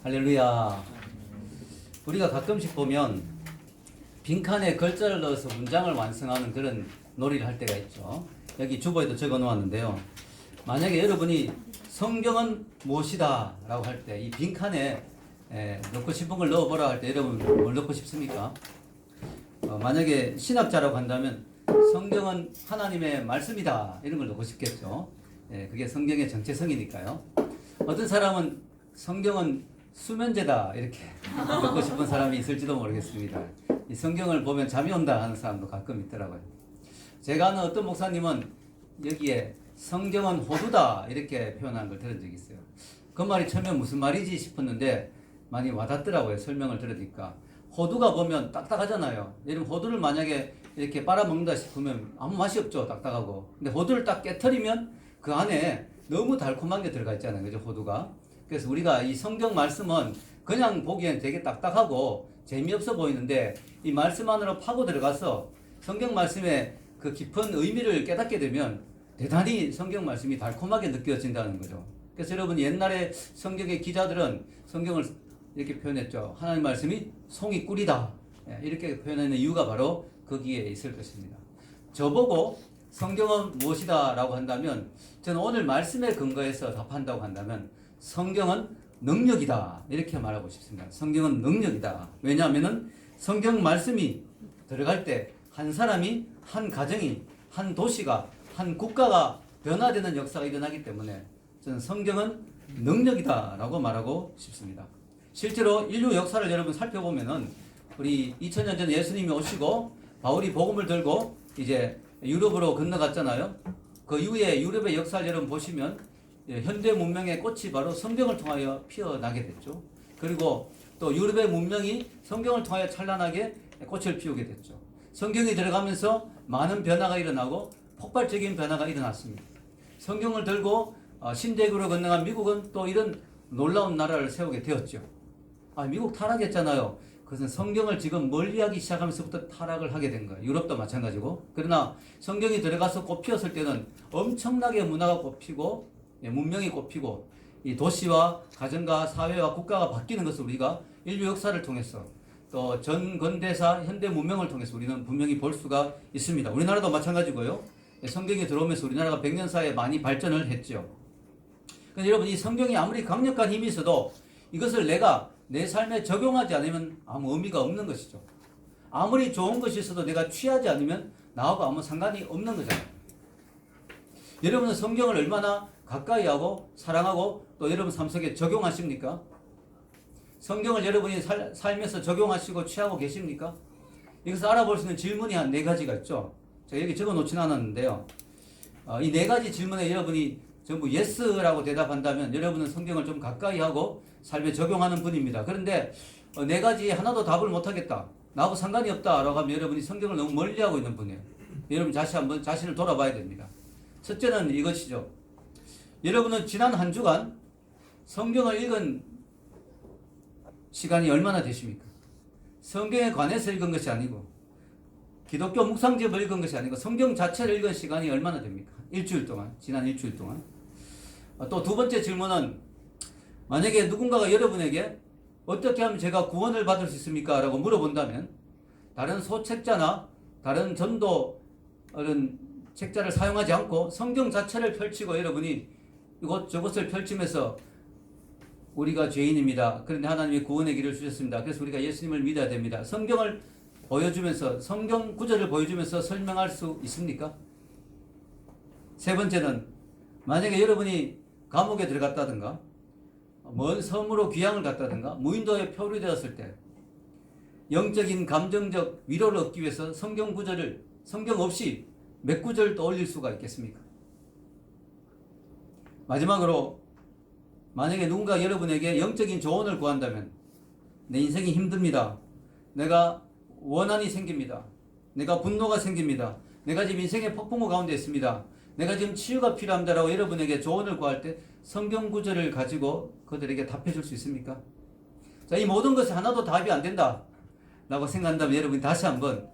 할렐루야. 우리가 가끔씩 보면 빈칸에 글자를 넣어서 문장을 완성하는 그런 놀이를 할 때가 있죠. 여기 주보에도 적어 놓았는데요. 만약에 여러분이 성경은 무엇이다 라고 할 때 이 빈칸에 넣고 싶은 걸 넣어보라 할 때 여러분 뭘 넣고 싶습니까? 만약에 신학자라고 한다면 성경은 하나님의 말씀이다 이런 걸 넣고 싶겠죠. 그게 성경의 정체성이니까요. 어떤 사람은 성경은 수면제다 이렇게 넣고 싶은 사람이 있을지도 모르겠습니다. 이 성경을 보면 잠이 온다 하는 사람도 가끔 있더라고요. 제가 아는 어떤 목사님은 여기에 성경은 호두다 이렇게 표현한 걸 들은 적이 있어요. 그 말이 처음에 무슨 말이지 싶었는데 많이 와닿더라고요. 설명을 들으니까. 호두가 보면 딱딱하잖아요. 여러분 호두를 만약에 이렇게 빨아먹는다 싶으면 아무 맛이 없죠. 딱딱하고. 근데 호두를 딱 깨트리면 그 안에 너무 달콤한 게 들어가 있잖아요. 그죠? 호두가. 그래서 우리가 이 성경 말씀은 그냥 보기엔 되게 딱딱하고 재미없어 보이는데 이 말씀 안으로 파고 들어가서 성경 말씀의 그 깊은 의미를 깨닫게 되면 대단히 성경 말씀이 달콤하게 느껴진다는 거죠. 그래서 여러분 옛날에 성경의 기자들은 성경을 이렇게 표현했죠. 하나님 말씀이 송이 꿀이다. 이렇게 표현하는 이유가 바로 거기에 있을 것입니다. 저보고 성경은 무엇이다 라고 한다면 저는 오늘 말씀에 근거해서 답한다고 한다면 성경은 능력이다 이렇게 말하고 싶습니다. 성경은 능력이다. 왜냐하면 성경 말씀이 들어갈 때 한 사람이, 한 가정이, 한 도시가, 한 국가가 변화되는 역사가 일어나기 때문에 저는 성경은 능력이다 라고 말하고 싶습니다. 실제로 인류 역사를 여러분 살펴보면은 우리 2000년 전 예수님이 오시고 바울이 복음을 들고 이제 유럽으로 건너갔잖아요. 그 이후에 유럽의 역사를 여러분 보시면 현대 문명의 꽃이 바로 성경을 통하여 피어나게 됐죠. 그리고 또 유럽의 문명이 성경을 통하여 찬란하게 꽃을 피우게 됐죠. 성경이 들어가면서 많은 변화가 일어나고 폭발적인 변화가 일어났습니다. 성경을 들고 신대륙으로 건너간 미국은 또 이런 놀라운 나라를 세우게 되었죠. 미국 타락했잖아요. 그것은 성경을 지금 멀리하기 시작하면서부터 타락을 하게 된 거예요. 유럽도 마찬가지고. 그러나 성경이 들어가서 꽃피었을 때는 엄청나게 문화가 꽃피고 문명이 꽃피고 이 도시와 가정과 사회와 국가가 바뀌는 것을 우리가 인류 역사를 통해서 또 전 근대사 현대 문명을 통해서 우리는 분명히 볼 수가 있습니다. 우리나라도 마찬가지고요. 성경이 들어오면서 우리나라가 100년 사이에 많이 발전을 했죠. 그런데 여러분 이 성경이 아무리 강력한 힘이 있어도 이것을 내가 내 삶에 적용하지 않으면 아무 의미가 없는 것이죠. 아무리 좋은 것이 있어도 내가 취하지 않으면 나하고 아무 상관이 없는 거잖아요. 여러분은 성경을 얼마나 가까이 하고 사랑하고 또 여러분 삶 속에 적용하십니까? 성경을 여러분이 살면서 적용하시고 취하고 계십니까? 이것을 알아볼 수 있는 질문이 한 4가지가 있죠. 제가 여기 적어 놓진 않았는데요. 이 4가지 질문에 여러분이 전부 예스라고 대답한다면 여러분은 성경을 좀 가까이 하고 삶에 적용하는 분입니다. 그런데 4가지 하나도 답을 못하겠다. 나하고 상관이 없다라고 하면 여러분이 성경을 너무 멀리하고 있는 분이에요. 여러분 한번 자신을 돌아봐야 됩니다. 첫째는 이것이죠. 여러분은 지난 한 주간 성경을 읽은 시간이 얼마나 되십니까? 성경에 관해서 읽은 것이 아니고 기독교 묵상집을 읽은 것이 아니고 성경 자체를 읽은 시간이 얼마나 됩니까? 일주일 동안, 지난 일주일 동안. 또 2번째 질문은 만약에 누군가가 여러분에게 어떻게 하면 제가 구원을 받을 수 있습니까? 라고 물어본다면 다른 소책자나 다른 전도 이런 책자를 사용하지 않고 성경 자체를 펼치고 여러분이 저것을 펼치면서 우리가 죄인입니다. 그런데 하나님이 구원의 길을 주셨습니다. 그래서 우리가 예수님을 믿어야 됩니다. 성경을 보여주면서 성경 구절을 보여주면서 설명할 수 있습니까? 3번째는 만약에 여러분이 감옥에 들어갔다든가 먼 섬으로 귀향을 갔다든가 무인도에 표류되었을 때 영적인 감정적 위로를 얻기 위해서 성경 구절을 성경 없이 몇 구절 떠올릴 수가 있겠습니까? 마지막으로 만약에 누군가 여러분에게 영적인 조언을 구한다면 내 인생이 힘듭니다. 내가 원한이 생깁니다. 내가 분노가 생깁니다. 내가 지금 인생의 폭풍우 가운데 있습니다. 내가 지금 치유가 필요합니다라고 여러분에게 조언을 구할 때 성경 구절을 가지고 그들에게 답해 줄 수 있습니까? 자, 이 모든 것이 하나도 답이 안 된다 라고 생각한다면 여러분이 다시 한번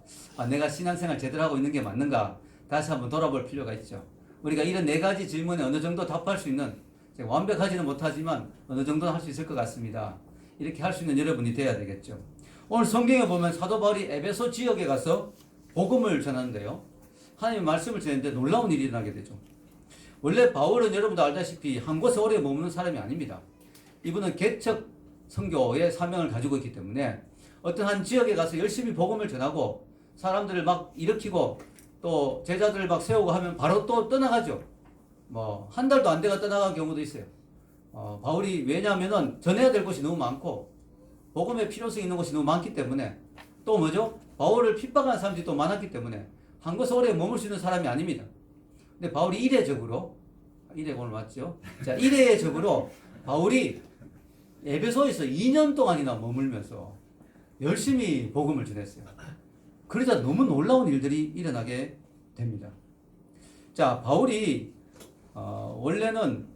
내가 신앙생활 제대로 하고 있는 게 맞는가 다시 한번 돌아볼 필요가 있죠. 우리가 이런 4가지 질문에 어느 정도 답할 수 있는 완벽하지는 못하지만 어느 정도는 할 수 있을 것 같습니다. 이렇게 할 수 있는 여러분이 돼야 되겠죠. 오늘 성경에 보면 사도 바울이 에베소 지역에 가서 복음을 전하는데요. 하나님의 말씀을 전했는데 놀라운 일이 일어나게 되죠. 원래 바울은 여러분도 알다시피 한 곳에 오래 머무는 사람이 아닙니다. 이분은 개척 선교의 사명을 가지고 있기 때문에 어떤 한 지역에 가서 열심히 복음을 전하고 사람들을 막 일으키고 또 제자들을 막 세우고 하면 바로 또 떠나가죠. 뭐 한 달도 안 돼가 떠나간 경우도 있어요. 바울이 왜냐하면은 전해야 될 것이 너무 많고 복음의 필요성이 있는 것이 너무 많기 때문에 또 뭐죠? 바울을 핍박하는 사람들이 또 많았기 때문에 한 곳에 오래 머물 수 있는 사람이 아닙니다. 근데 바울이 이례적으로 오늘 맞죠? 자, 이례적으로 바울이 에베소에서 2년 동안이나 머물면서 열심히 복음을 전했어요. 그러자 너무 놀라운 일들이 일어나게 됩니다. 자, 바울이 원래는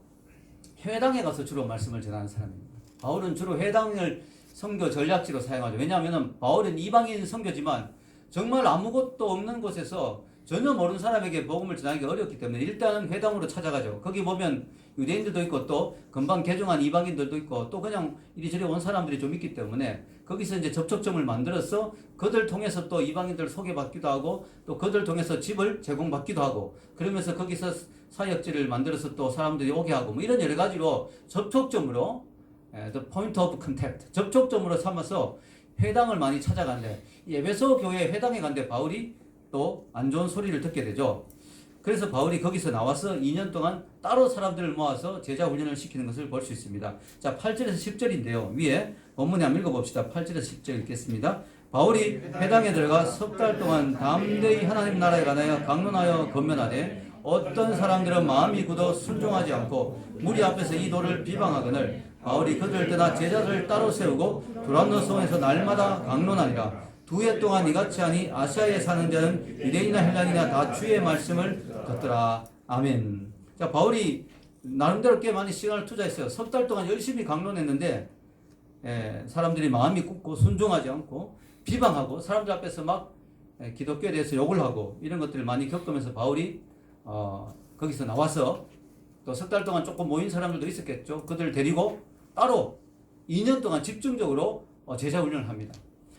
회당에 가서 주로 말씀을 전하는 사람입니다. 바울은 주로 회당을 선교 전략지로 사용하죠. 왜냐하면 바울은 이방인 선교지만 정말 아무것도 없는 곳에서 전혀 모르는 사람에게 복음을 전하기 어렵기 때문에 일단은 회당으로 찾아가죠. 거기 보면 유대인들도 있고 또 금방 개종한 이방인들도 있고 또 그냥 이리저리 온 사람들이 좀 있기 때문에 거기서 이제 접촉점을 만들어서 그들 통해서 또 이방인들 소개받기도 하고 또 그들 통해서 집을 제공받기도 하고 그러면서 거기서 사역지를 만들어서 또 사람들이 오게 하고 뭐 이런 여러 가지로 접촉점으로 the point of contact 접촉점으로 삼아서 회당을 많이 찾아가는데 이 에베소 교회 회당에 갔는데 바울이 또 안 좋은 소리를 듣게 되죠. 그래서 바울이 거기서 나와서 2년 동안 따로 사람들을 모아서 제자 훈련을 시키는 것을 볼 수 있습니다. 자, 8절에서 10절인데요. 위에 본문에 한번 읽어봅시다. 8절에서 10절 읽겠습니다. 바울이 회당에 들어가 석 달 동안 담대히 하나님 나라에 관하여 강론하여 건면하되 어떤 사람들은 마음이 굳어 순종하지 않고 무리 앞에서 이 도를 비방하거늘 바울이 그들을 떠나 제자들을 따로 세우고 두란노 성에서 날마다 강론하니라. 2해 동안 이같이 하니 아시아에 사는 자는 유대인이나 헬라인이나 다 주의 말씀을 듣더라. 아멘. 자, 바울이 나름대로 꽤 많이 시간을 투자했어요. 석 달 동안 열심히 강론했는데 사람들이 마음이 굳고 순종하지 않고 비방하고 사람들 앞에서 막 기독교에 대해서 욕을 하고 이런 것들을 많이 겪으면서 바울이 거기서 나와서 또 석 달 동안 조금 모인 사람들도 있었겠죠. 그들을 데리고 따로 2년 동안 집중적으로 제자 훈련을 합니다.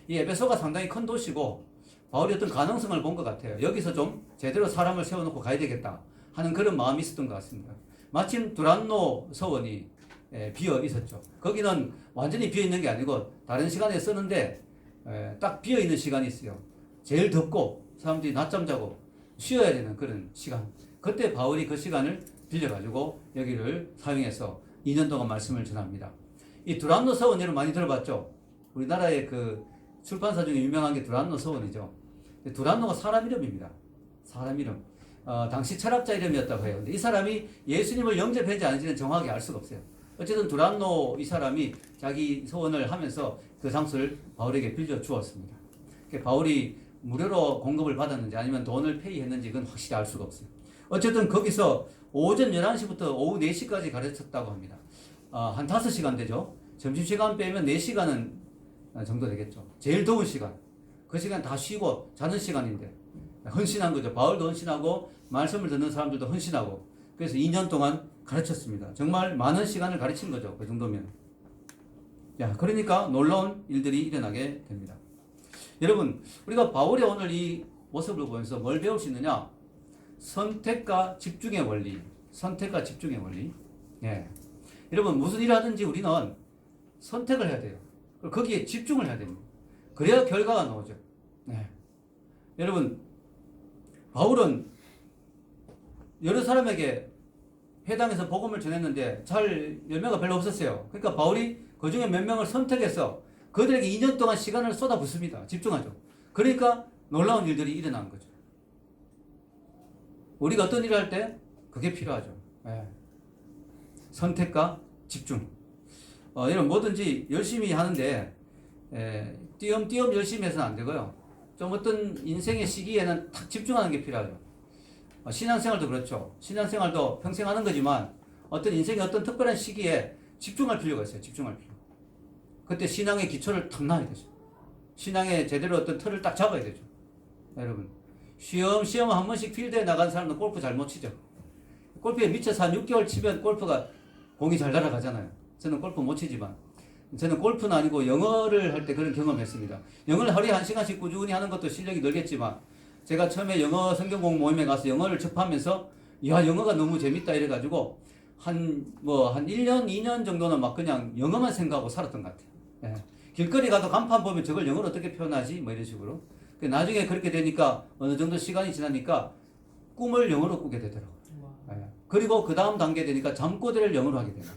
이 에베소가 상당히 큰 도시고 바울이 어떤 가능성을 본 것 같아요. 여기서 좀 제대로 사람을 세워놓고 가야 되겠다 하는 그런 마음이 있었던 것 같습니다. 마침 두란노 서원이 비어 있었죠. 거기는 완전히 비어 있는 게 아니고 다른 시간에 쓰는데 딱 비어 있는 시간이 있어요. 제일 덥고 사람들이 낮잠 자고 쉬어야 되는 그런 시간. 그때 바울이 그 시간을 빌려가지고 여기를 사용해서 2년 동안 말씀을 전합니다. 이 두란노 서원 여러분 많이 들어봤죠? 우리나라의 그 출판사 중에 유명한 게 두란노 서원이죠. 두란노가 사람 이름입니다. 사람 이름. 당시 철학자 이름이었다고 해요. 근데 이 사람이 예수님을 영접했는지 아닌지는 정확하게 알 수가 없어요. 어쨌든 두란노 이 사람이 자기 서원을 하면서 그 장소를 바울에게 빌려 주었습니다. 바울이 무료로 공급을 받았는지 아니면 돈을 페이했는지 그건 확실히 알 수가 없어요. 어쨌든 거기서 오전 11시부터 오후 4시까지 가르쳤다고 합니다. 한 5시간 되죠. 점심시간 빼면 4시간은 정도 되겠죠. 제일 더운 시간. 그 시간 다 쉬고 자는 시간인데 헌신한 거죠. 바울도 헌신하고 말씀을 듣는 사람들도 헌신하고 그래서 2년 동안 가르쳤습니다. 정말 많은 시간을 가르친 거죠. 그 정도면. 야, 그러니까 놀라운 일들이 일어나게 됩니다. 여러분, 우리가 바울의 오늘 이 모습을 보면서 뭘 배울 수 있느냐? 선택과 집중의 원리. 선택과 집중의 원리. 예. 여러분, 무슨 일을 하든지 우리는 선택을 해야 돼요. 거기에 집중을 해야 됩니다. 그래야 결과가 나오죠. 네. 여러분, 바울은 여러 사람에게 회당에서 복음을 전했는데 잘 열매가 별로 없었어요. 그러니까 바울이 그 중에 몇 명을 선택해서 그들에게 2년 동안 시간을 쏟아붓습니다. 집중하죠. 그러니까 놀라운 일들이 일어난 거죠. 우리가 어떤 일을 할 때 그게 필요하죠. 네. 선택과 집중. 여러분 뭐든지 열심히 하는데 띄엄띄엄 열심히 해서는 안 되고요. 좀 어떤 인생의 시기에는 탁 집중하는 게 필요하죠. 신앙생활도 그렇죠. 신앙생활도 평생 하는 거지만 어떤 인생의 어떤 특별한 시기에 집중할 필요가 있어요. 집중할 필요. 그때 신앙의 기초를 탁 놔야 되죠. 신앙에 제대로 어떤 틀을 딱 잡아야 되죠. 여러분 쉬엄쉬엄 한 번씩 필드에 나간 사람은 골프 잘 못 치죠. 골프에 미쳐서 한 6개월 치면 골프가 공이 잘 날아가잖아요. 저는 골프 못 치지만 저는 골프는 아니고 영어를 할 때 그런 경험했습니다. 영어를 하루에 1시간씩 꾸준히 하는 것도 실력이 늘겠지만 제가 처음에 영어 성경 공부 모임에 가서 영어를 접하면서 야, 영어가 너무 재밌다 이래가지고 한 1년, 2년 정도는 막 그냥 영어만 생각하고 살았던 것 같아요. 예. 길거리 가도 간판 보면 저걸 영어로 어떻게 표현하지? 뭐 이런 식으로. 나중에 그렇게 되니까 어느 정도 시간이 지나니까 꿈을 영어로 꾸게 되더라고요. 예. 그리고 그 다음 단계 되니까 잠꼬대를 영어로 하게 되나.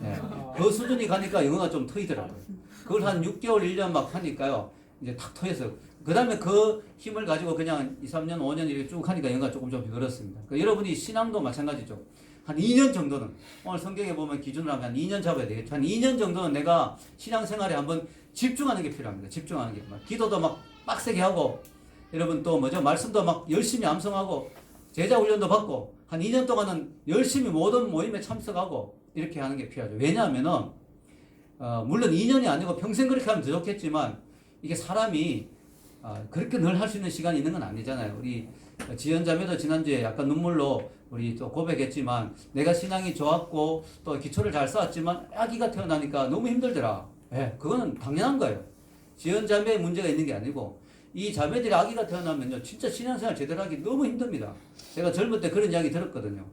예. 그 수준이 가니까 영어가 좀 트이더라고요. 그걸 한 6개월, 1년 막 하니까요. 이제 탁 트여서. 그 다음에 그 힘을 가지고 그냥 2, 3년, 5년 이렇게 쭉 하니까 영어가 조금 늘었습니다. 여러분이 신앙도 마찬가지죠. 한 2년 정도는, 오늘 성경에 보면 기준으로 하면 한 2년 잡아야 되겠죠. 한 2년 정도는 내가 신앙생활에 한번 집중하는 게 필요합니다. 집중하는 게. 기도도 막 빡세게 하고, 여러분 또 말씀도 막 열심히 암송하고, 제자 훈련도 받고, 한 2년 동안은 열심히 모든 모임에 참석하고, 이렇게 하는 게 필요하죠. 왜냐하면은, 물론 2년이 아니고 평생 그렇게 하면 더 좋겠지만, 이게 사람이 그렇게 늘 할 수 있는 시간이 있는 건 아니잖아요. 우리 지연자매도 지난주에 약간 눈물로 우리 또 고백했지만 내가 신앙이 좋았고 또 기초를 잘 쌓았지만 아기가 태어나니까 너무 힘들더라. 예, 그거는 당연한 거예요. 지연자매의 문제가 있는 게 아니고 이 자매들이 아기가 태어나면요 진짜 신앙생활 제대로 하기 너무 힘듭니다. 제가 젊을 때 그런 이야기 들었거든요.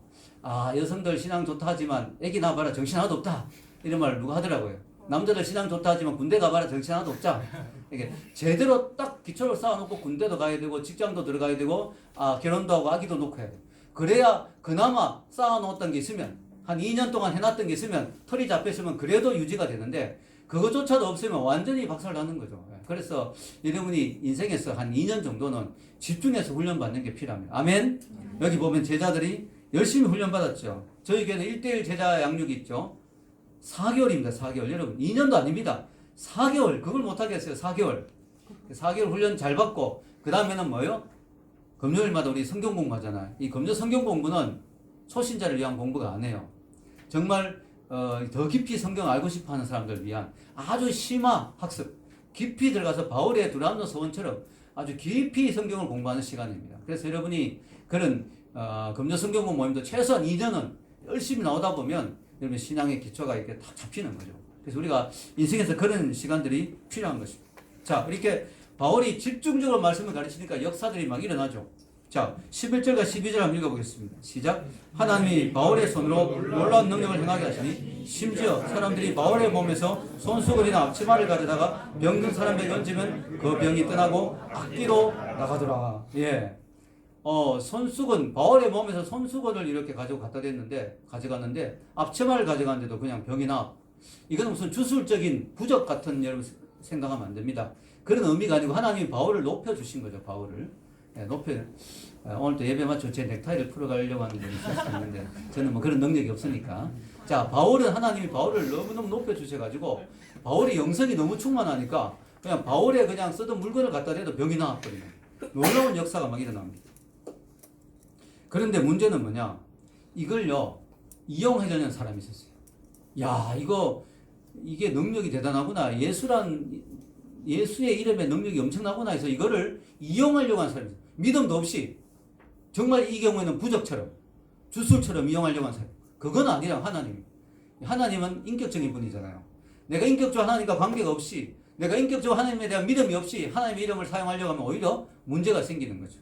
아, 여성들 신앙 좋다 하지만 아기 낳아봐라 정신 하나도 없다 이런 말 누가 하더라고요. 남자들 신앙 좋다 하지만 군대 가봐라 정신 하나도 없자. 이게 제대로 딱 기초를 쌓아놓고 군대도 가야 되고 직장도 들어가야 되고 결혼도 하고 아기도 놓고 해야 돼. 그래야 그나마 쌓아놓았던 게 있으면 한 2년 동안 해놨던 게 있으면 털이 잡혔으면 그래도 유지가 되는데 그것조차도 없으면 완전히 박살나는 거죠. 그래서 여러분이 인생에서 한 2년 정도는 집중해서 훈련받는 게 필요합니다. 아멘? 여기 보면 제자들이 열심히 훈련받았죠. 저희 교회는 1:1 제자 양육이 있죠. 4개월입니다. 4개월. 여러분 2년도 아닙니다. 4개월. 그걸 못하겠어요. 4개월. 4개월 훈련 잘 받고 그 다음에는 뭐예요? 금요일마다 우리 성경 공부하잖아요. 이 금요 성경 공부는 초신자를 위한 공부가 아니에요. 정말 더 깊이 성경 알고 싶어하는 사람들을 위한 아주 심화 학습. 깊이 들어가서 바울의 두란노 서원처럼 아주 깊이 성경을 공부하는 시간입니다. 그래서 여러분이 그런 금요 성경 공부 모임도 최소한 2년은 열심히 나오다 보면 여러분 신앙의 기초가 이렇게 다 잡히는 거죠. 그래서 우리가 인생에서 그런 시간들이 필요한 것입니다. 자, 이렇게 바울이 집중적으로 말씀을 가르치니까 역사들이 막 일어나죠. 자, 11절과 12절 한번 읽어보겠습니다. 시작. 하나님이 바울의 손으로 놀라운 능력을 행하게 하시니 심지어 사람들이 바울의 몸에서 손수건이나 앞치마를 가져다가 병든 사람에게 얹으면 그 병이 떠나고 악기로 나가더라. 예. 손수건, 바울의 몸에서 손수건을 이렇게 가져갔는데 앞치마를 가져갔는데도 그냥 병이 나. 이건 무슨 주술적인 부적 같은 여러분 생각하면 안 됩니다. 그런 의미가 아니고 하나님이 바울을 높여주신 거죠. 바울을. 예, 오늘 또 예배 마쳐 제 넥타이를 풀어가려고 하는 분이 있을 수 있는데 저는 뭐 그런 능력이 없으니까. 자, 하나님이 바울을 너무너무 높여주셔가지고 바울이 영성이 너무 충만하니까 그냥 바울에 그냥 쓰던 물건을 갖다 대도 병이 나왔거든요. 놀라운 역사가 막 일어납니다. 그런데 문제는 뭐냐? 이걸요, 이용하려는 사람이 있었어요. 야, 이게 능력이 대단하구나. 예수의 이름에 능력이 엄청나구나 해서 이거를 이용하려고 하는 사람이 있어요. 믿음도 없이 정말 이 경우에는 부적처럼 주술처럼 이용하려고 하는 사람. 그건 아니라 하나님은 인격적인 분이잖아요. 내가 인격적으로 하나님과 관계가 없이 내가 인격적으로 하나님에 대한 믿음이 없이 하나님의 이름을 사용하려고 하면 오히려 문제가 생기는 거죠.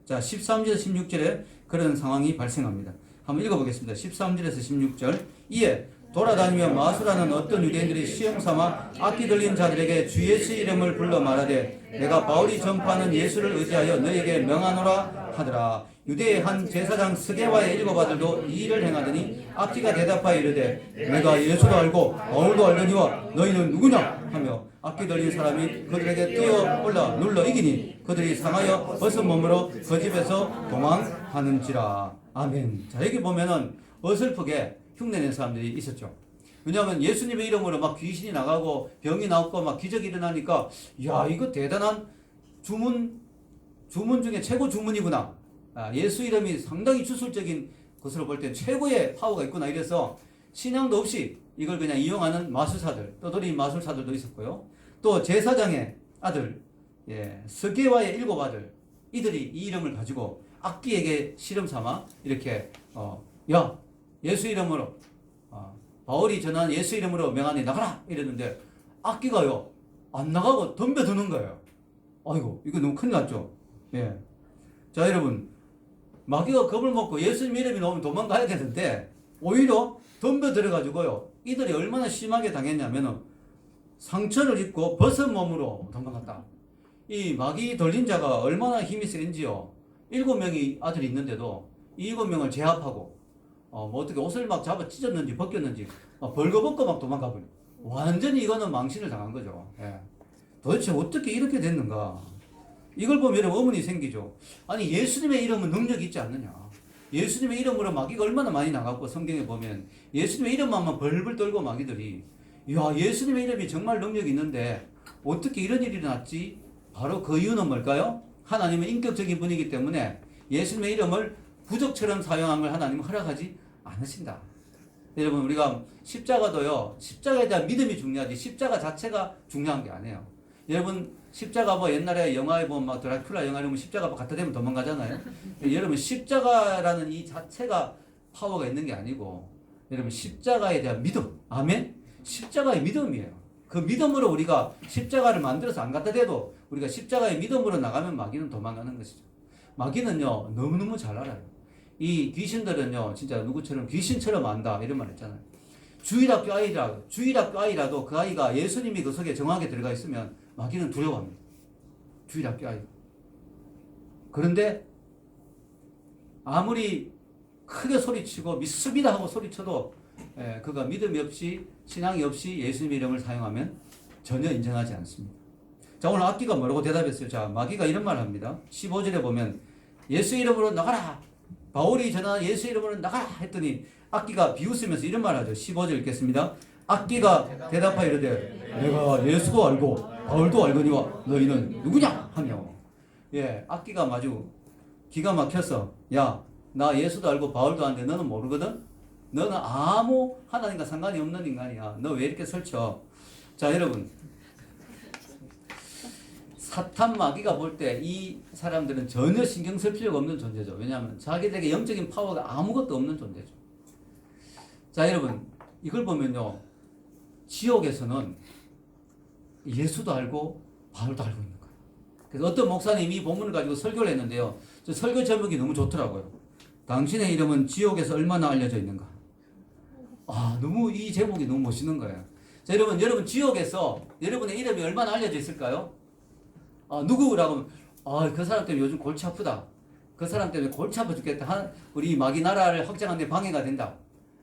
자, 13절에서 16절에 그런 상황이 발생합니다. 한번 읽어보겠습니다. 13절에서 16절. 이에 돌아다니며 마술하는 어떤 유대인들이 시험 삼아 악기 들린 자들에게 주 예수의 이름을 불러 말하되 내가 바울이 전파하는 예수를 의지하여 너에게 명하노라 하더라. 유대의 한 제사장 스게와의 7 아들도 이 일을 행하더니 악기가 대답하여 이르되 내가 예수도 알고 바울도 알거니와 너희는 누구냐 하며 악기 들린 사람이 그들에게 뛰어 올라 눌러 이기니 그들이 상하여 벗은 몸으로 그 집에서 도망하는지라. 아멘. 자, 여기 보면은 어설프게 흉내낸 사람들이 있었죠. 왜냐하면 예수님의 이름으로 막 귀신이 나가고 병이 나고 막 기적이 일어나니까 야, 이거 대단한 주문 중에 최고 주문이구나. 예수 이름이 상당히 주술적인 것으로 볼 때 최고의 파워가 있구나. 이래서 신앙도 없이 이걸 그냥 이용하는 마술사들, 떠돌이 마술사들도 있었고요. 또 제사장의 아들, 스게와의 7 아들, 이들이 이 이름을 가지고 악기에게 실험 삼아 이렇게 야, 예수 이름으로 바울이 전한 예수 이름으로 명하니 나가라 이랬는데 악기가요 안 나가고 덤벼드는 거예요. 아이고 이거 너무 큰일 났죠. 예. 자 여러분, 마귀가 겁을 먹고 예수님 이름이 나오면 도망가야 되는데 오히려 덤벼들어가지고요 이들이 얼마나 심하게 당했냐면은 상처를 입고 벗은 몸으로 도망갔다. 이 마귀 들린 자가 얼마나 힘이 센지요. 7명이 아들이 있는데도 이 7명을 제압하고 뭐 어떻게 옷을 막 잡아 찢었는지 벗겼는지 벌거벗고 막 도망가 버려. 완전히 이거는 망신을 당한 거죠. 예. 도대체 어떻게 이렇게 됐는가? 이걸 보면 여러분 의문이 생기죠. 아니 예수님의 이름은 능력이 있지 않느냐? 예수님의 이름으로 마귀가 얼마나 많이 나갔고 성경에 보면 예수님의 이름만 벌벌 떨고 마귀들이 야 예수님의 이름이 정말 능력이 있는데 어떻게 이런 일이 일어났지? 바로 그 이유는 뭘까요? 하나님은 인격적인 분이기 때문에 예수님의 이름을 부적처럼 사용함을 하나님은 허락하지 않으신다. 여러분 우리가 십자가도요 십자가에 대한 믿음이 중요하지 십자가 자체가 중요한 게 아니에요. 여러분 십자가 뭐 옛날에 영화에 보면 막 드라큘라 영화에 보면 십자가 갖다 대면 도망가잖아요. 여러분 십자가라는 이 자체가 파워가 있는 게 아니고 여러분 십자가에 대한 믿음, 아멘? 십자가의 믿음이에요. 그 믿음으로 우리가 십자가를 만들어서 안 갖다 대도 우리가 십자가의 믿음으로 나가면 마귀는 도망가는 것이죠. 마귀는요 너무너무 잘 알아요. 이 귀신들은요 진짜 누구처럼 귀신처럼 안다 이런 말 했잖아요. 주일학교 아이라도 그 아이가 예수님이 그 속에 정확하게 들어가 있으면 마귀는 두려워합니다. 주일학교 아이. 그런데 아무리 크게 소리치고 믿습니다 하고 소리쳐도 그가 믿음이 없이 신앙이 없이 예수님의 이름을 사용하면 전혀 인정하지 않습니다. 자 오늘 악기가 뭐라고 대답했어요? 자 마귀가 이런 말을 합니다. 15절에 보면 예수 이름으로 나가라. 바울이 전한 예수 이름으로 나가라 했더니 악기가 비웃으면서 이런 말을 하죠. 15절 읽겠습니다. 악기가 대답하여 이르되 내가 예수도 알고 바울도 알거니와 너희는 누구냐 하며 악기가 아주 기가 막혀서 야 나 예수도 알고 바울도 아는데 너는 모르거든? 너는 아무 하나님과 상관이 없는 인간이야. 너 왜 이렇게 설쳐? 자 여러분 사탄 마귀가 볼 때 이 사람들은 전혀 신경 쓸 필요가 없는 존재죠. 왜냐하면 자기들에게 영적인 파워가 아무것도 없는 존재죠. 자 여러분 이걸 보면요 지옥에서는 예수도 알고 바울도 알고 있는 거예요. 그래서 어떤 목사님이 이 본문을 가지고 설교를 했는데요. 저 설교 제목이 너무 좋더라고요. 당신의 이름은 지옥에서 얼마나 알려져 있는가. 너무 이 제목이 너무 멋있는 거예요. 자 여러분 지옥에서 여러분의 이름이 얼마나 알려져 있을까요? 누구라고 하면 그 사람 때문에 요즘 골치 아프다. 그 사람 때문에 골치 아파 죽겠다. 우리 마귀 나라를 확장하는 데 방해가 된다.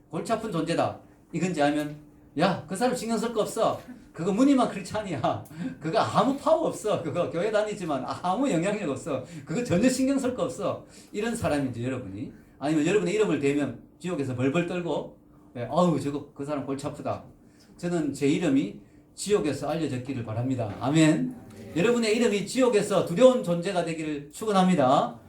골치 아픈 존재다. 이건지 알면 야 그 사람 신경 쓸 거 없어. 그거 무늬만 크리스찬이야. 그거 아무 파워 없어. 그거 교회 다니지만 아무 영향력 없어. 그거 전혀 신경 쓸 거 없어. 이런 사람인지 여러분이 아니면 여러분의 이름을 대면 지옥에서 벌벌 떨고 저거 그 사람 골치 아프다. 저는 제 이름이 지옥에서 알려졌기를 바랍니다. 아멘. 여러분의 이름이 지옥에서 두려운 존재가 되기를 축원합니다.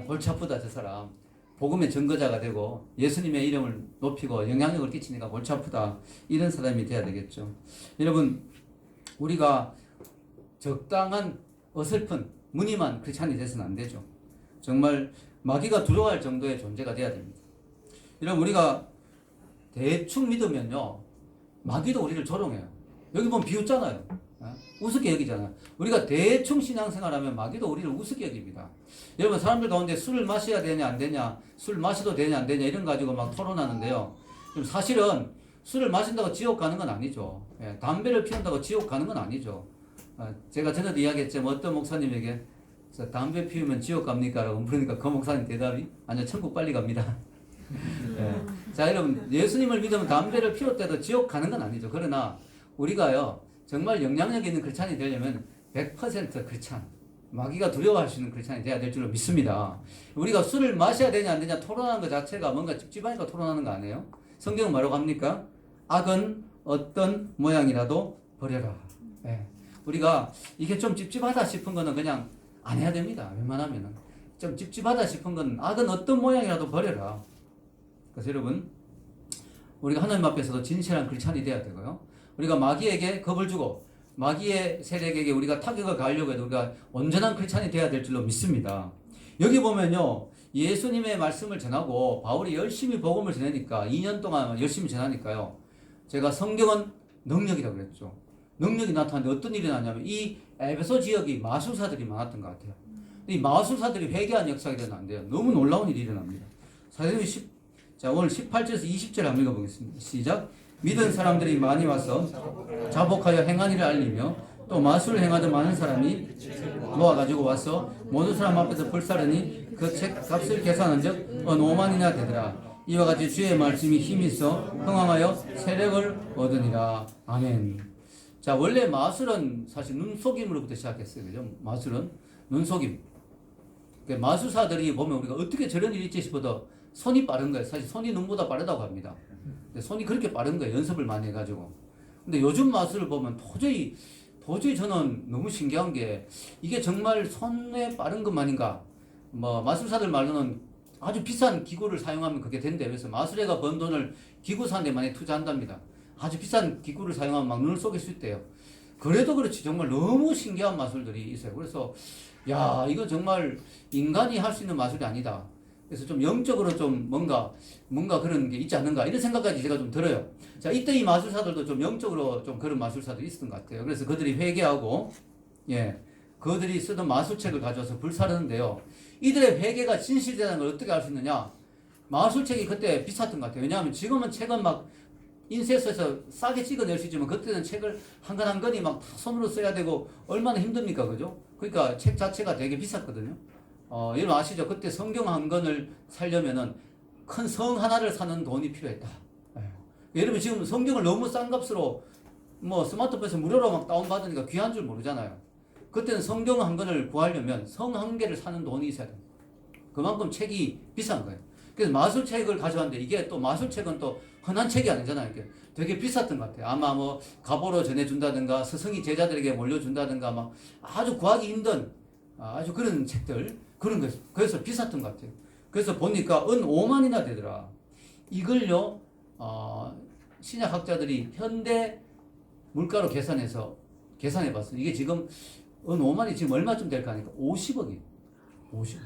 골치 아프다 저 사람. 복음의 증거자가 되고 예수님의 이름을 높이고 영향력을 끼치니까 골치 아프다. 이런 사람이 돼야 되겠죠. 여러분 우리가 적당한 어설픈 무늬만 크리스찬이 돼서는 안 되죠. 정말 마귀가 두려워할 정도의 존재가 돼야 됩니다. 여러분 우리가 대충 믿으면요 마귀도 우리를 조롱해요. 여기 보면 비웃잖아요. 우습게 여기잖아요. 우리가 대충 신앙생활하면 마귀도 우리를 우습게 여깁니다. 여러분 사람들 가운데 술을 마셔야 되냐 안 되냐, 술 마셔도 되냐 안 되냐 이런 가지고 막 토론하는데요. 사실은 술을 마신다고 지옥 가는 건 아니죠. 담배를 피운다고 지옥 가는 건 아니죠. 제가 전에도 이야기했지만 어떤 목사님에게 담배 피우면 지옥 갑니까? 라고 물으니까 그 목사님 대답이 아니요 천국 빨리 갑니다. 자 여러분 예수님을 믿으면 담배를 피울 때도 지옥 가는 건 아니죠. 그러나 우리가요 정말 영향력 있는 크리스찬이 되려면 100% 크리스찬, 마귀가 두려워할 수 있는 크리스찬이 돼야 될 줄로 믿습니다. 우리가 술을 마셔야 되냐 안 되냐 토론하는 것 자체가 뭔가 찝찝하니까 토론하는 거 아니에요? 성경은 뭐라고 합니까? 악은 어떤 모양이라도 버려라. 우리가 이게 좀 찝찝하다 싶은 거는 그냥 안 해야 됩니다. 웬만하면은 좀 찝찝하다 싶은 건 악은 어떤 모양이라도 버려라. 그래서 여러분 우리가 하나님 앞에서도 진실한 크리스찬이 돼야 되고요. 우리가 마귀에게 겁을 주고 마귀의 세력에게 우리가 타격을 가하려고 해도 우리가 온전한 크리스찬이 돼야 될 줄로 믿습니다. 여기 보면요 예수님의 말씀을 전하고 바울이 열심히 복음을 전하니까 2년 동안 열심히 전하니까요 제가 성경은 능력이라고 그랬죠. 능력이 나타나는데 어떤 일이 나냐면 이 에베소 지역이 마술사들이 많았던 것 같아요. 이 마술사들이 회개한 역사가 일어난대요. 너무 놀라운 일이 일어납니다. 사도행전 10, 오늘 18절에서 20절 한번 읽어보겠습니다. 시작. 믿은 사람들이 많이 와서 자복하여 행한 일을 알리며 또 마술을 행하던 많은 사람이 모아가지고 와서 모든 사람 앞에서 불사르니 그 책 값을 계산한 적 5만이나 되더라. 이와 같이 주의 말씀이 힘이 있어 흥황하여 세력을 얻으니라. 아멘. 자, 원래 마술은 사실 눈속임으로부터 시작했어요. 그죠? 마술은 눈속임. 마술사들이 보면 우리가 어떻게 저런 일이 있지 싶어도 손이 빠른 거예요. 사실 손이 눈보다 빠르다고 합니다. 근데 손이 그렇게 빠른 거예요. 연습을 많이 해가지고. 근데 요즘 마술을 보면 도저히 저는 너무 신기한 게 이게 정말 손에 빠른 것만인가? 뭐 마술사들 말로는 아주 비싼 기구를 사용하면 그게 된대. 그래서 마술회가 번 돈을 기구 사는 데 많이 투자한답니다. 아주 비싼 기구를 사용하면 막 눈을 속일 수 있대요. 그래도 그렇지 정말 너무 신기한 마술들이 있어요. 그래서 야, 이거 정말 인간이 할 수 있는 마술이 아니다. 그래서 좀 영적으로 좀 뭔가 그런 게 있지 않는가 이런 생각까지 제가 좀 들어요. 자, 이때 이 마술사들도 좀 영적으로 좀 그런 마술사들이 있었던 것 같아요. 그래서 그들이 회개하고 그들이 쓰던 마술책을 가져와서 불사르는데요. 이들의 회개가 진실되다는 걸 어떻게 알 수 있느냐? 마술책이 그때 비쌌던 것 같아요. 왜냐하면 지금은 책은 막 인쇄소에서 싸게 찍어낼 수 있지만 그때는 책을 한 권 한 권이 막 다 손으로 써야 되고 얼마나 힘듭니까, 그죠? 그러니까 책 자체가 되게 비쌌거든요. 여러분 아시죠? 그때 성경 한 권을 사려면은 큰 성 하나를 사는 돈이 필요했다. 여러분 지금 성경을 너무 싼 값으로 뭐 스마트폰에서 무료로 막 다운받으니까 귀한 줄 모르잖아요. 그때는 성경 한 권을 구하려면 성 한 개를 사는 돈이 있어야 됩니다. 그만큼 책이 비싼 거예요. 그래서 마술책을 가져왔는데 이게 또 마술책은 또 흔한 책이 아니잖아요. 이게 되게 비쌌던 것 같아요. 아마 뭐 갑오로 전해준다든가 스승이 제자들에게 몰려준다든가 막 아주 구하기 힘든 아주 그런 책들 그런 거 그래서 비쌌던 것 같아요. 그래서 보니까 은 5만이나 되더라. 이걸요 신약학자들이 현대 물가로 계산해봤어요. 이게 지금 은 5만이 지금 얼마쯤 될까 하니까 50억이에요. 50억.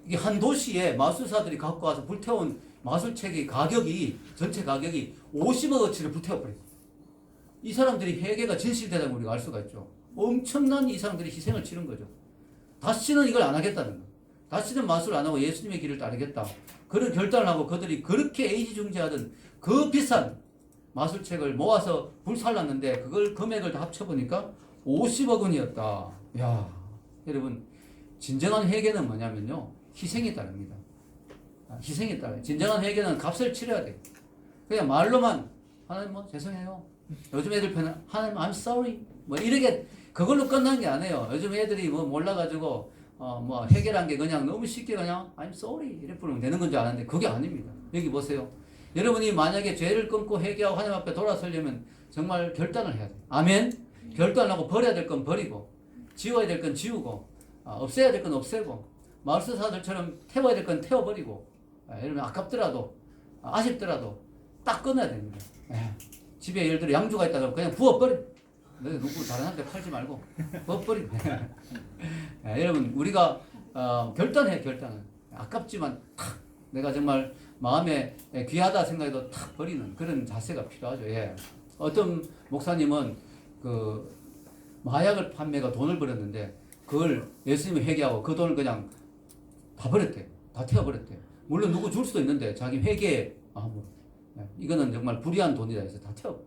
이게 한 도시에 마술사들이 갖고 와서 불태운 마술책의 가격이 전체 가격이 50억어치를 불태워버렸어요. 이 사람들이 회개가 진실되다는 걸 우리가 알 수가 있죠. 엄청난 이 사람들이 희생을 치른 거죠. 다시는 이걸 안 하겠다는 거예요. 다시는 마술 안 하고 예수님의 길을 따르겠다. 그런 결단을 하고 그들이 그렇게 애지중지하던 그 비싼 마술책을 모아서 불살랐는데 그걸 금액을 다 합쳐보니까 50억 원이었다. 야, 여러분 진정한 회개는 뭐냐면요. 희생에 따릅니다. 희생에 따라요. 진정한 회개는 값을 치러야 돼요. 그냥 말로만 하나님 뭐 죄송해요. 요즘 애들 편은 하나님 I'm sorry. 뭐 이렇게 그걸로 끝난 게 아니에요. 요즘 애들이 뭐 몰라가지고 뭐 회개란 게 그냥 너무 쉽게 그냥 I'm sorry 이렇게 부르면 되는 건 줄 아는데 그게 아닙니다. 여기 보세요. 여러분이 만약에 죄를 끊고 회개하고 하나님 앞에 돌아서려면 정말 결단을 해야 돼요. 아멘. 결단하고 버려야 될 건 버리고 지워야 될 건 지우고 없애야 될 건 없애고 마술사들처럼 태워야 될 건 태워버리고 여러분 아깝더라도 아쉽더라도 딱 끊어야 됩니다. 집에 예를 들어 양주가 있다고 그냥 부어버려. 너희 누구 다른 한테 팔지 말고 부어버리고. 여러분 우리가 결단해. 아깝지만 탁 내가 정말 마음에 귀하다 생각해도 탁 버리는 그런 자세가 필요하죠. 어떤 목사님은 그 마약을 판매가 돈을 벌었는데 그걸 예수님이 회개하고 그 돈을 그냥 다 버렸대요. 다 태워버렸대요. 물론 누구 줄 수도 있는데 자기 회개에 이거는 정말 불의한 돈이다 해서 다 태워.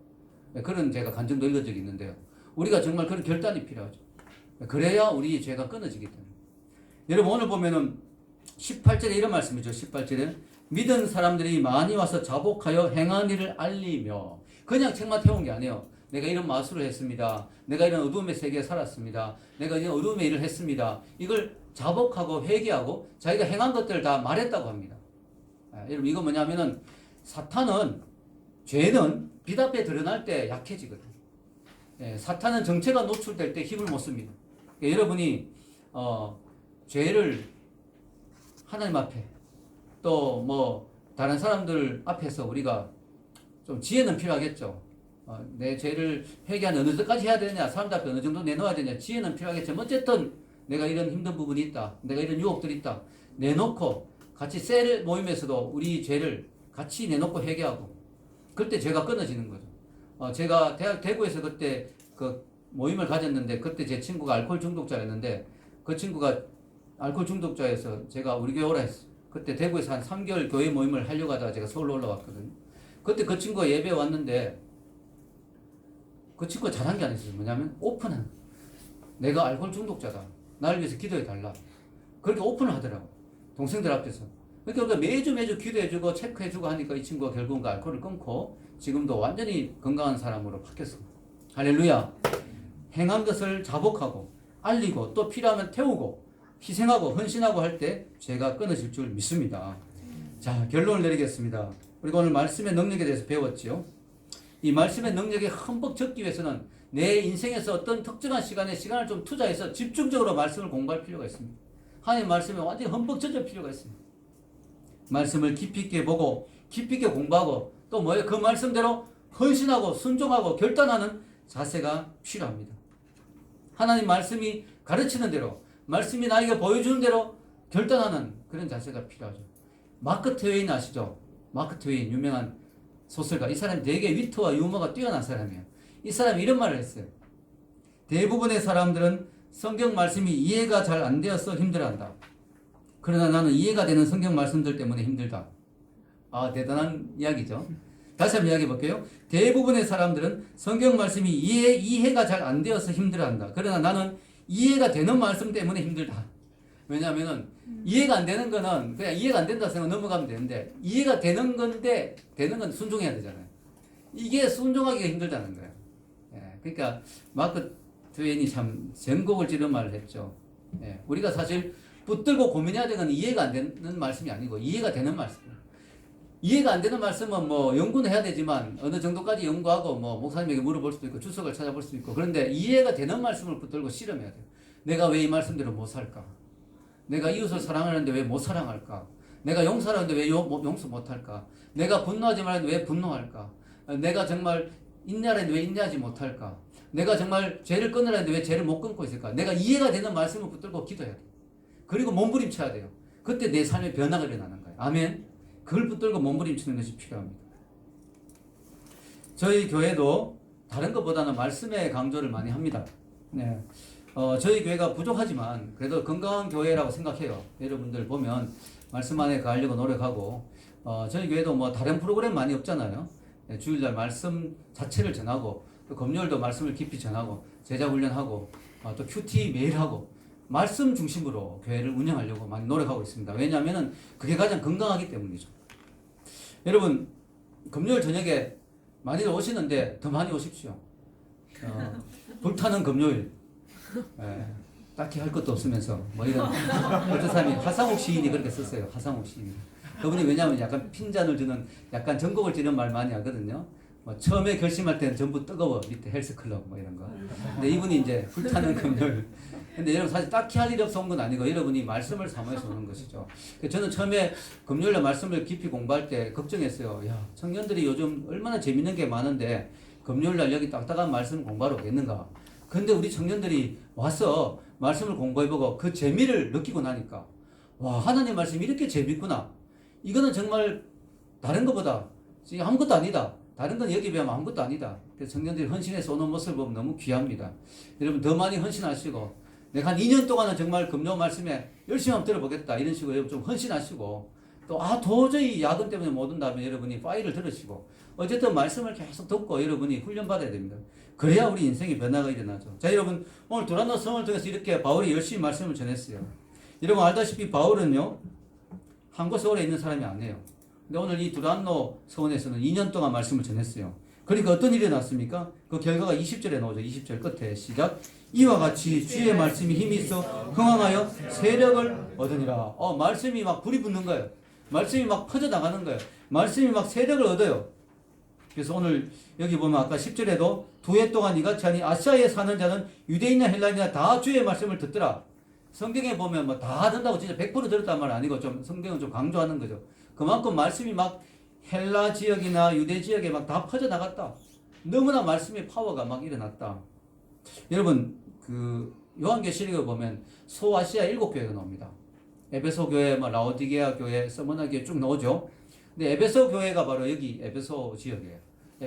그런 제가 간증도 읽은 적이 있는데요. 우리가 정말 그런 결단이 필요하죠. 그래야 우리 죄가 끊어지기 때문에. 여러분 오늘 보면은 18절에 이런 말씀이죠. 18절에 믿은 사람들이 많이 와서 자복하여 행한 일을 알리며 그냥 책만 태운 게 아니에요. 내가 이런 마술을 했습니다. 내가 이런 어둠의 세계에 살았습니다. 내가 이런 어둠의 일을 했습니다. 이걸 자복하고 회개하고 자기가 행한 것들을 다 말했다고 합니다. 여러분 이건 뭐냐면은 사탄은 죄는 빛 앞에 드러날 때 약해지거든요. 사탄은 정체가 노출될 때 힘을 못 씁니다. 그러니까 여러분이 죄를 하나님 앞에 또 뭐 다른 사람들 앞에서 우리가 좀 지혜는 필요하겠죠. 내 죄를 회개하는 어느 정도까지 해야 되냐, 사람들 앞에 어느 정도 내놓아야 되냐, 지혜는 필요하겠지만 어쨌든 내가 이런 힘든 부분이 있다, 내가 이런 유혹들이 있다, 내놓고 같이 셀 모임에서도 우리 죄를 같이 내놓고 회개하고 그때 죄가 끊어지는 거죠. 제가 대구에서 그때 그 모임을 가졌는데 그때 제 친구가 알코올 중독자였는데 그 친구가 알코올 중독자여서 제가 우리 교회 오라 했어요. 그때 대구에서 한 3개월 교회 모임을 하려고 하다가 제가 서울로 올라왔거든요. 그때 그 친구가 예배에 왔는데 그 친구가 잘한 게 아니었어요. 뭐냐면 오픈한, 내가 알코올 중독자다, 나를 위해서 기도해 달라, 그렇게 오픈을 하더라고, 동생들 앞에서. 그러니까 매주 기도해주고 체크해주고 하니까 이 친구가 결국은 그 알코올을 끊고 지금도 완전히 건강한 사람으로 바뀌었습니다. 할렐루야. 행한 것을 자복하고 알리고 또 필요하면 태우고 희생하고 헌신하고 할 때 죄가 끊어질 줄 믿습니다. 자, 결론을 내리겠습니다. 우리가 오늘 말씀의 능력에 대해서 배웠죠. 이 말씀의 능력에 흠뻑 젖기 위해서는 내 인생에서 어떤 특정한 시간에 시간을 좀 투자해서 집중적으로 말씀을 공부할 필요가 있습니다. 하나님 말씀에 완전히 흠뻑 젖을 필요가 있습니다. 말씀을 깊이 있게 보고 깊이 있게 공부하고 또 뭐예요? 그 말씀대로 헌신하고 순종하고 결단하는 자세가 필요합니다. 하나님 말씀이 가르치는 대로, 말씀이 나에게 보여주는 대로 결단하는 그런 자세가 필요하죠. 마크 트웨인 아시죠? 마크 트웨인 유명한 소설가. 이 사람이 되게 위트와 유머가 뛰어난 사람이에요. 이 사람이 이런 말을 했어요. 대부분의 사람들은 성경 말씀이 이해가 잘 안 되어서 힘들어한다. 그러나 나는 이해가 되는 성경 말씀들 때문에 힘들다. 아, 대단한 이야기죠. 다시 한번 이야기해 볼게요. 대부분의 사람들은 성경 말씀이 이해가 잘 안 되어서 힘들어한다. 그러나 나는 이해가 되는 말씀 때문에 힘들다. 왜냐하면 이해가 안 되는 거는 그냥 이해가 안 된다 생각 넘어가면 되는데, 이해가 되는 건데 되는 건 순종해야 되잖아요. 이게 순종하기가 힘들다는 거예요. 예, 그러니까 마크 트웨인이 참 전곡을 찌른 말을 했죠. 예, 우리가 사실 붙들고 고민해야 되는 건 이해가 안 되는 말씀이 아니고 이해가 되는 말씀이에요. 이해가 안 되는 말씀은 뭐 연구는 해야 되지만 어느 정도까지 연구하고 뭐 목사님에게 물어볼 수도 있고 주석을 찾아볼 수도 있고, 그런데 이해가 되는 말씀을 붙들고 실험해야 돼요. 내가 왜 이 말씀대로 못 살까? 내가 이웃을 사랑하는데 왜 못 사랑할까? 내가 용서를 하는데 왜 용서 못 할까? 내가 분노하지 말는데 왜 분노할까? 내가 정말 인내하는데 왜 인내하지 못할까? 내가 정말 죄를 끊으려는데 왜 죄를 못 끊고 있을까? 내가 이해가 되는 말씀을 붙들고 기도해야 돼요. 그리고 몸부림쳐야 돼요. 그때 내 삶의 변화가 일어나는 거예요. 아멘. 그걸 붙들고 몸부림치는 것이 필요합니다. 저희 교회도 다른 것보다는 말씀의 강조를 많이 합니다. 네. 저희 교회가 부족하지만 그래도 건강한 교회라고 생각해요. 여러분들 보면 말씀 안에 가려고 노력하고, 저희 교회도 뭐 다른 프로그램 많이 없잖아요. 네, 주일날 말씀 자체를 전하고 또 금요일도 말씀을 깊이 전하고 제자 훈련하고 또 큐티 매일 하고 말씀 중심으로 교회를 운영하려고 많이 노력하고 있습니다. 왜냐하면 그게 가장 건강하기 때문이죠. 여러분, 금요일 저녁에 많이들 오시는데 더 많이 오십시오. 불타는 금요일. 예, 딱히 할 것도 없으면서 뭐 이런 어떤 사람이 하상욱 시인이 그렇게 썼어요. 하상욱 시인이. 그분이 왜냐하면 약간 핀잔을 주는 약간 전곡을 찌는 말 많이 하거든요. 뭐 처음에 결심할 때는 전부 뜨거워 밑에 헬스클럽 뭐 이런 거. 근데 이분이 이제 불타는 금요일. 근데 여러분 사실 딱히 할 일이 없어 온 건 아니고 여러분이 말씀을 사모해서 오는 것이죠. 저는 처음에 금요일에 말씀을 깊이 공부할 때 걱정했어요. 야, 청년들이 요즘 얼마나 재밌는 게 많은데 금요일날 여기 딱딱한 말씀 공부하러 오겠는가. 근데 우리 청년들이 와서 말씀을 공부해보고 그 재미를 느끼고 나니까, 와, 하나님 말씀이 이렇게 재밌구나. 이거는 정말 다른 것보다 아무것도 아니다. 다른 건 여기 비하면 아무것도 아니다. 그래서 청년들이 헌신해서 오는 모습을 보면 너무 귀합니다. 여러분 더 많이 헌신하시고, 내가 한 2년 동안은 정말 금요 말씀에 열심히 한번 들어보겠다 이런 식으로 여러분 좀 헌신하시고, 또 도저히 야근 때문에 못 온다면 여러분이 파일을 들으시고 어쨌든 말씀을 계속 듣고 여러분이 훈련받아야 됩니다. 그래야 우리 인생의 변화가 일어나죠. 자, 여러분 오늘 두란노 성을 통해서 이렇게 바울이 열심히 말씀을 전했어요. 여러분 알다시피 바울은요 한 곳에 오래 있는 사람이 아니에요. 근데 오늘 이 두란노 서원에서는 2년 동안 말씀을 전했어요. 그러니까 어떤 일이 났습니까? 그 결과가 20절에 나오죠. 20절 끝에 시작. 이와 같이 주의 말씀이 힘이 있어 흥황하여 세력을 얻으니라. 말씀이 막 불이 붙는 거예요. 말씀이 막 퍼져나가는 거예요. 말씀이 막 세력을 얻어요. 그래서 오늘 여기 보면 아까 10절에도 두 해 동안 이같이 하니 아시아에 사는 자는 유대인이나 헬라인이나 다 주의 말씀을 듣더라. 성경에 보면 뭐 다 듣는다고 진짜 100% 들었단 말 아니고 좀 성경은 좀 강조하는 거죠. 그만큼 말씀이 막 헬라 지역이나 유대 지역에 막 다 퍼져나갔다. 너무나 말씀의 파워가 막 일어났다. 여러분 그 요한계시록에 보면 소아시아 7교회가 나옵니다. 에베소 교회, 라오디게아 교회, 서머나 교회 쭉 나오죠. 근데 에베소 교회가 바로 여기 에베소 지역이에요.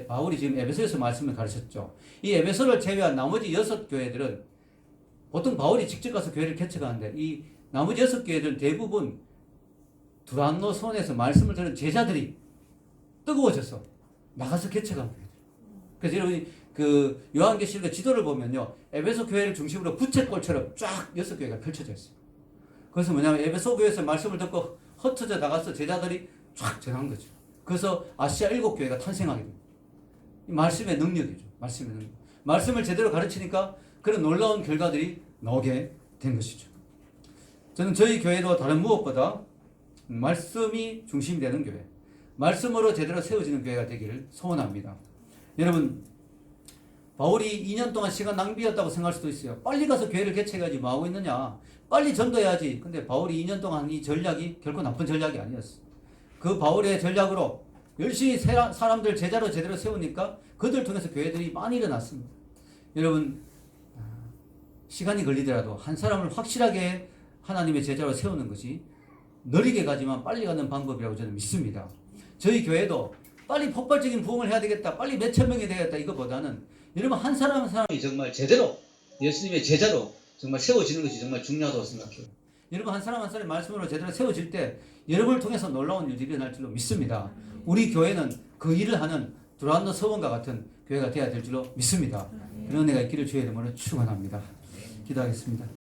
바울이 지금 에베소에서 말씀을 가르쳤죠. 이 에베소를 제외한 나머지 6교회들은 보통 바울이 직접 가서 교회를 개척하는데 이 나머지 6교회들은 대부분 두란노 손에서 말씀을 들은 제자들이 뜨거워져서 나가서 개척한 거예요. 그래서 여러분이 그 요한계시록 지도를 보면요, 에베소 교회를 중심으로 부채꼴처럼 쫙 6교회가 펼쳐져 있어요. 그래서 뭐냐면 에베소 교회에서 말씀을 듣고 흩어져 나가서 제자들이 쫙 전한 거죠. 그래서 아시아 7교회가 탄생하게 됩니다. 이 말씀의 능력이죠. 말씀의 능력. 말씀을 제대로 가르치니까 그런 놀라운 결과들이 나오게 된 것이죠. 저는 저희 교회도 다른 무엇보다 말씀이 중심이 되는 교회, 말씀으로 제대로 세워지는 교회가 되기를 소원합니다. 여러분, 바울이 2년 동안 시간 낭비였다고 생각할 수도 있어요. 빨리 가서 교회를 개척해야지 뭐 하고 있느냐. 빨리 전도해야지. 근데 바울이 2년 동안 이 전략이 결코 나쁜 전략이 아니었어. 그 바울의 전략으로 열심히 사람들 제자로 제대로 세우니까 그들 통해서 교회들이 많이 일어났습니다. 여러분, 시간이 걸리더라도 한 사람을 확실하게 하나님의 제자로 세우는 것이 느리게 가지만 빨리 가는 방법이라고 저는 믿습니다. 저희 교회도 빨리 폭발적인 부흥을 해야 되겠다, 빨리 몇천 명이 되겠다, 이거보다는 여러분 한 사람 한 사람이 정말 제대로 예수님의 제자로 정말 세워지는 것이 정말 중요하다고 생각해요. 여러분 한 사람 한 사람의 말씀으로 제대로 세워질 때 여러분을 통해서 놀라운 일이 일어날 줄로 믿습니다. 우리 교회는 그 일을 하는 두란노 서원과 같은 교회가 되어야 될 줄로 믿습니다. 그런 은혜가 있기를 주의 이름으로 축원합니다. 기도하겠습니다.